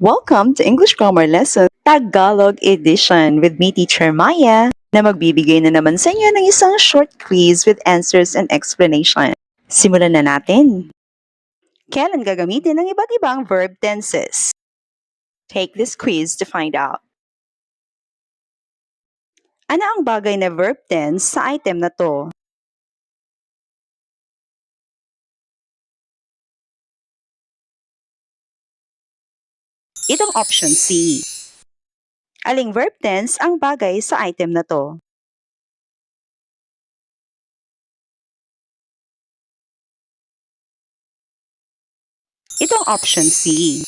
Welcome to English Grammar Lesson Tagalog Edition with me, Teacher Maya, na magbibigay na naman sa inyo ng isang short quiz with answers and explanation. Simulan na natin. Kailan gagamitin ang iba't ibang verb tenses? Take this quiz to find out. Ano ang bagay na verb tense sa item na to? Itong option C. Aling verb tense ang bagay sa item na to? Itong option C.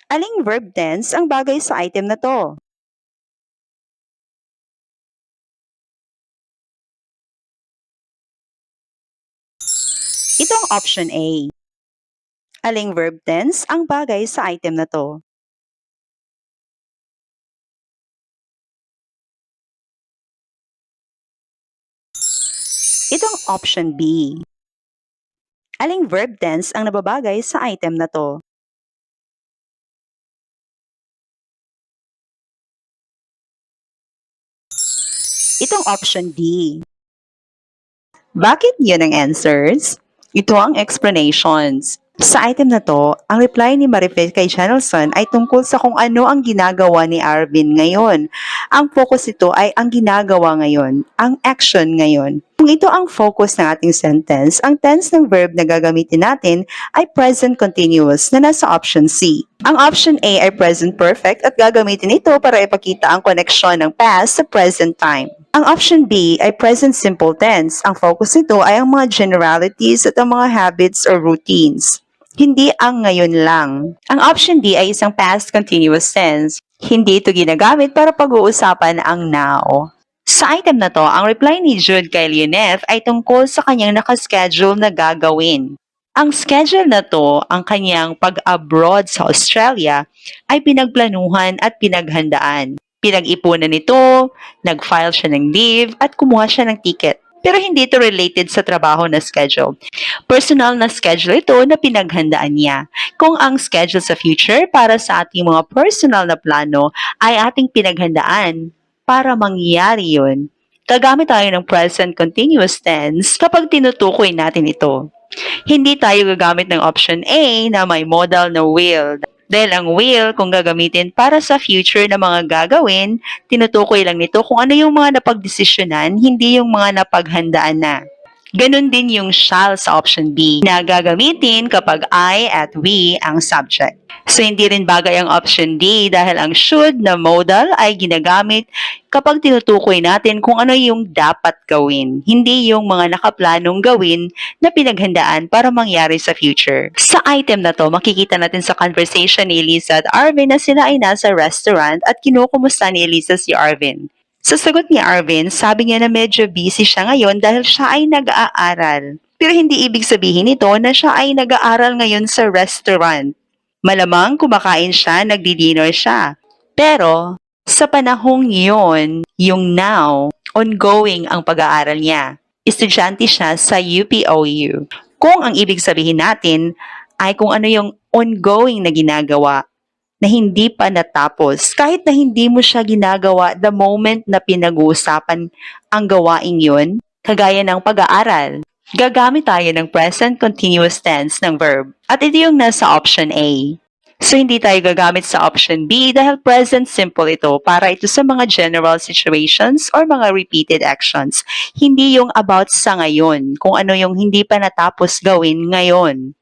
Aling verb tense ang bagay sa item na to? Itong option A. Aling verb tense ang bagay sa item na to? Itong option B. Aling verb tense ang nababagay sa item na to? Itong option D. Bakit yun ang answers? Ito ang explanations. Sa item na to, ang reply ni Marife kay Janelson ay tungkol sa kung ano ang ginagawa ni Arvin ngayon. Ang focus ito ay ang ginagawa ngayon, ang action ngayon. Kung ito ang focus ng ating sentence, ang tense ng verb na gagamitin natin ay present continuous na nasa option C. Ang option A ay present perfect at gagamitin ito para ipakita ang koneksyon ng past sa present time. Ang option B ay present simple tense. Ang focus nito ay ang mga generalities at ang mga habits or routines. Hindi ang ngayon lang. Ang option D ay isang past continuous tense. Hindi ito ginagamit para pag-uusapan ang now. Sa item na to, ang reply ni Jude kay Leoneth ay tungkol sa kanyang nakaschedule na gagawin. Ang schedule na to, ang kanyang pag-abroad sa Australia, ay pinagplanuhan at pinaghandaan. Pinag-ipunan nito, nag-file siya ng leave, at kumuha siya ng ticket. Pero hindi ito related sa trabaho na schedule. Personal na schedule ito na pinaghandaan niya. Kung ang schedule sa future para sa ating mga personal na plano ay ating pinaghandaan para mangyari yun, gagamit tayo ng present continuous tense kapag tinutukoy natin ito. Hindi tayo gagamit ng option A na may modal na will. Dahil ang will, kung gagamitin para sa future na mga gagawin, tinutukoy lang nito kung ano yung mga napagdesisyonan, hindi yung mga napaghandaan na. Ganon din yung shall sa option B na gagamitin kapag I at we ang subject. So hindi rin bagay ang option D dahil ang should na modal ay ginagamit kapag tinutukoy natin kung ano yung dapat gawin, hindi yung mga nakaplanong gawin na pinaghandaan para mangyari sa future. Sa item na to, makikita natin sa conversation ni Elisa at Arvin na sila ay nasa restaurant at kinukumusta ni Elisa si Arvin. Sa sagot ni Arvin, sabi niya na medyo busy siya ngayon dahil siya ay nag-aaral. Pero hindi ibig sabihin nito na siya ay nag-aaral ngayon sa restaurant. Malamang kumakain siya, nagdi-dinner siya. Pero sa panahong yon, yung now, ongoing ang pag-aaral niya. Estudyante siya sa UPOU. Kung ang ibig sabihin natin ay kung ano yung ongoing na ginagawa na hindi pa natapos. Kahit na hindi mo siya ginagawa the moment na pinag-uusapan ang gawaing yun, kagaya ng pag-aaral, gagamit tayo ng present continuous tense ng verb. At ito yung nasa option A. So, hindi tayo gagamit sa option B dahil present simple ito para ito sa mga general situations or mga repeated actions. Hindi yung about sa ngayon, kung ano yung hindi pa natapos gawin ngayon.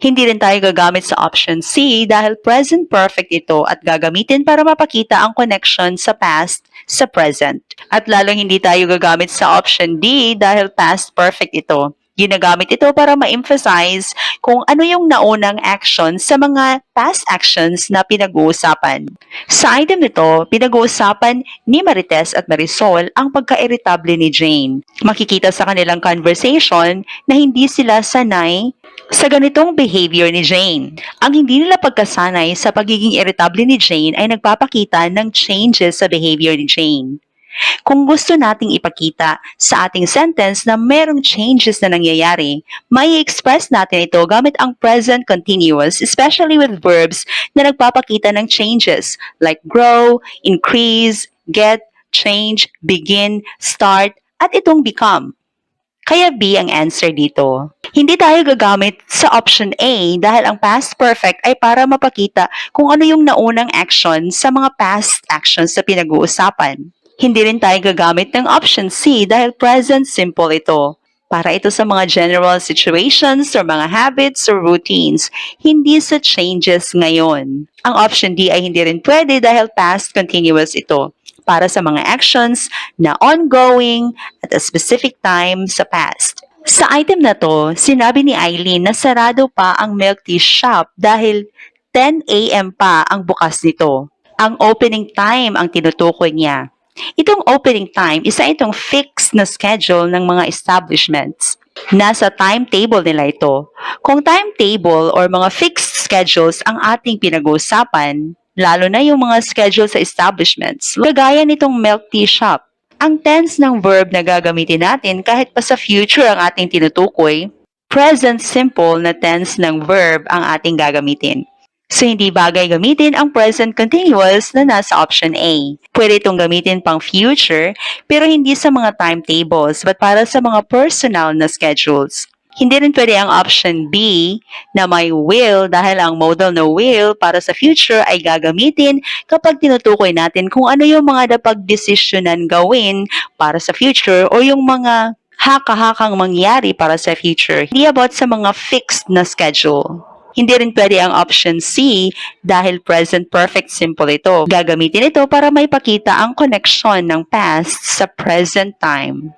Hindi rin tayo gagamit sa option C dahil present perfect ito at gagamitin para mapakita ang connection sa past sa present. At lalong hindi tayo gagamit sa option D dahil past perfect ito. Ginagamit ito para ma-emphasize kung ano yung naunang action sa mga past actions na pinag-uusapan. Sa item nito, pinag-uusapan ni Marites at Marisol ang pagka-irritable ni Jane. Makikita sa kanilang conversation na hindi sila sanay sa ganitong behavior ni Jane. Ang hindi nila pagkasanay sa pagiging irritable ni Jane ay nagpapakita ng changes sa behavior ni Jane. Kung gusto nating ipakita sa ating sentence na merong changes na nangyayari, may express natin ito gamit ang present continuous, especially with verbs na nagpapakita ng changes like grow, increase, get, change, begin, start, at itong become. Kaya B ang answer dito. Hindi tayo gagamit sa option A dahil ang past perfect ay para mapakita kung ano yung naunang action sa mga past actions na pinag-uusapan. Hindi rin tayo gagamit ng option C dahil present simple ito. Para ito sa mga general situations or mga habits or routines, hindi sa changes ngayon. Ang option D ay hindi rin pwede dahil past continuous ito para sa mga actions na ongoing at a specific time sa past. Sa item na to, sinabi ni Eileen na sarado pa ang milk tea shop dahil 10 a.m. pa ang bukas nito. Ang opening time ang tinutukoy niya. Itong opening time, isa itong fixed na schedule ng mga establishments. Nasa timetable nila ito. Kung timetable or mga fixed schedules ang ating pinag-uusapan, lalo na yung mga schedule sa establishments, kagaya nitong milk tea shop. Ang tense ng verb na gagamitin natin kahit pa sa future ang ating tinutukoy, present simple na tense ng verb ang ating gagamitin. So, hindi bagay gamitin ang present continuous na nasa option A. Pwede itong gamitin pang future, pero hindi sa mga timetables, but para sa mga personal na schedules. Hindi rin pwede ang option B na may will dahil ang modal na will para sa future ay gagamitin kapag tinutukoy natin kung ano yung mga napag-desisyonan gawin para sa future o yung mga haka-hakang mangyari para sa future. Hindi about sa mga fixed na schedule. Hindi rin pwede ang option C dahil present perfect simple ito. Gagamitin ito para may pakita ang connection ng past sa present time.